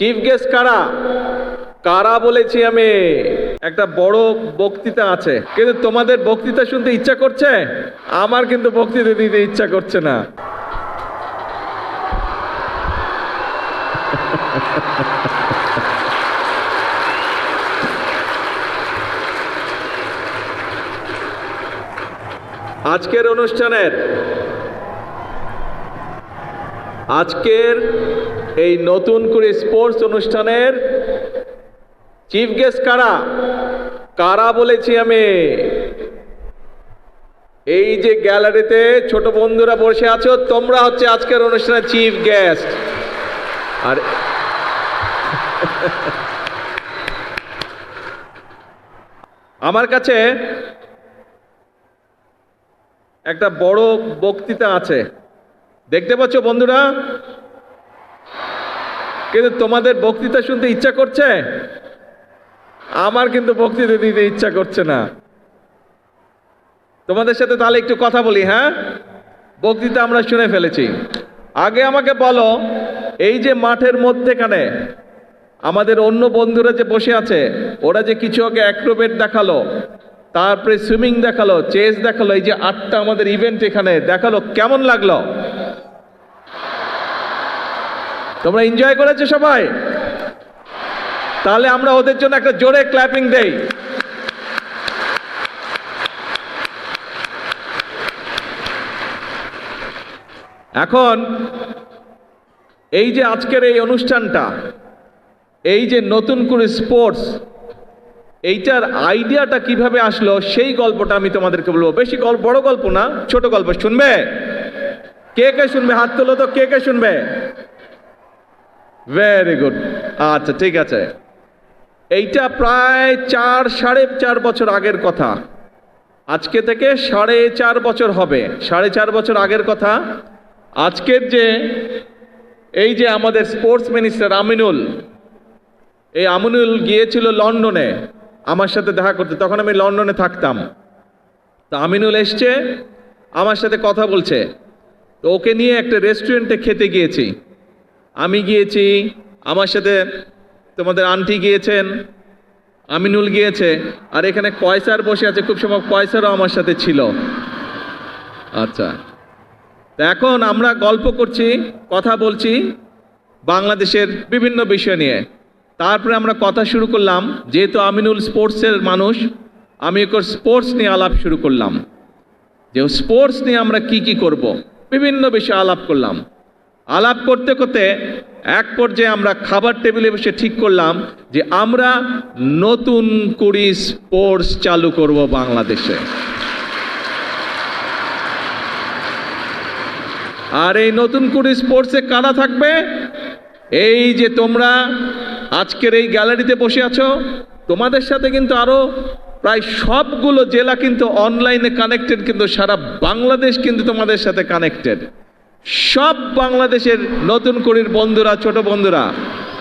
Chief guest কারা কারা বলেছি আমি। একটা বড় বক্তৃতা আছে, কিন্তু তোমাদের বক্তৃতা শুনতে ইচ্ছা করছে? আমার কিন্তু বক্তৃতা দিতে ইচ্ছা করছে না। আজকের এই নতুন করে স্পোর্টস অনুষ্ঠানের চিফ গেস্ট কারা কারা বলেছি আমি। এই যে গ্যালারিতে ছোট বন্ধুরা বসে আছো, তোমরা হচ্ছে আজকের অনুষ্ঠানের চিফ গেস্ট। আর আমার কাছে একটা বড় বক্তৃতা আছে, দেখতে পাচ্ছ বন্ধুরা, কিন্তু তোমাদের বক্তৃতা শুনতে ইচ্ছা করছে? আমার কিন্তু বক্তৃতা দিতে ইচ্ছা করছে না। তোমাদের সাথে তাহলে একটু কথা বলি। হ্যাঁ, বক্তৃতা আমরা শুনে ফেলেছি। আগে আমাকে বলো, এই যে মাঠের মধ্যেখানে আমাদের অন্য বন্ধুরা যে বসে আছে, ওরা যে কিছু আগে অ্যাক্রোবেট দেখালো, তারপরে সুইমিং দেখালো, চেস দেখালো, এই যে 8টা আমাদের ইভেন্ট এখানে দেখালো, কেমন লাগলো? তোমরা এনজয় করেছো সবাই? তাহলে আমরা ওদের জন্য একটা জোরে ক্ল্যাপিং দেই। এখন এই যে আজকের এই অনুষ্ঠানটা, এই যে নতুন করে স্পোর্টস, এইটার আইডিয়াটা কিভাবে আসলো সেই গল্পটা আমি তোমাদেরকে বলবো। বেশি বড় গল্প না, ছোট গল্প। শুনবে? কে কে শুনবে? হাত তোলো তো, কে কে শুনবে? Very good. আচ্ছা, ঠিক আছে। এইটা প্রায় 4-4.5 বছর আগের কথা। আজকে থেকে 4.5 বছর হবে। 4.5 বছর আগের কথা। আজকের যে এই যে আমাদের স্পোর্টস মিনিস্টার আমিনুল, এই আমিনুল গিয়েছিল লন্ডনে আমার সাথে দেখা করতে। তখন আমি লন্ডনে থাকতাম। তো আমিনুল এসছে, আমার সাথে কথা বলছে। তো ওকে নিয়ে একটা রেস্টুরেন্টে খেতে গিয়েছি। আমি গিয়েছি, আমার সাথে তোমাদের আন্টি গিয়েছেন, আমিনুল গিয়েছে, আর এখানে কয়সার বসে আছে। খুব সময় কয়সারও আমার সাথে ছিল। আচ্ছা, তো এখন আমরা গল্প করছি, কথা বলছি বাংলাদেশের বিভিন্ন বিষয় নিয়ে। তারপরে আমরা কথা শুরু করলাম, যেহেতু আমিনুল স্পোর্টসের মানুষ, আমি ওকে স্পোর্টস নিয়ে আলাপ শুরু করলাম, যে স্পোর্টস নিয়ে আমরা কি কি করব, বিভিন্ন বিষয়ে আলাপ করলাম। আলাপ করতে করতে এক পর্যায়ে আমরা খাবার টেবিলে বসে ঠিক করলাম যে আমরা নতুন করে স্পোর্টস চালু করব বাংলাদেশে। আর এই নতুন করে স্পোর্টসে কারা থাকবে? এই যে তোমরা আজকের এই গ্যালারিতে বসে আছো, তোমাদের সাথে কিন্তু আরো প্রায় সবগুলো জেলা কিন্তু অনলাইনে কানেক্টেড, কিন্তু সারা বাংলাদেশ কিন্তু তোমাদের সাথে কানেক্টেড। সব বাংলাদেশের নতুন করির বন্ধুরা, ছোট বন্ধুরা,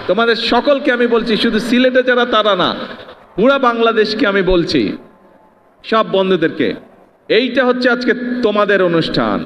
তোমাদের সকলকে আমি বলছি, শুধু সিলেটে যারা তারা না, পুরা বাংলাদেশকে আমি বলছি, সব বন্ধুদেরকে, এইটা হচ্ছে আজকে তোমাদের অনুষ্ঠান।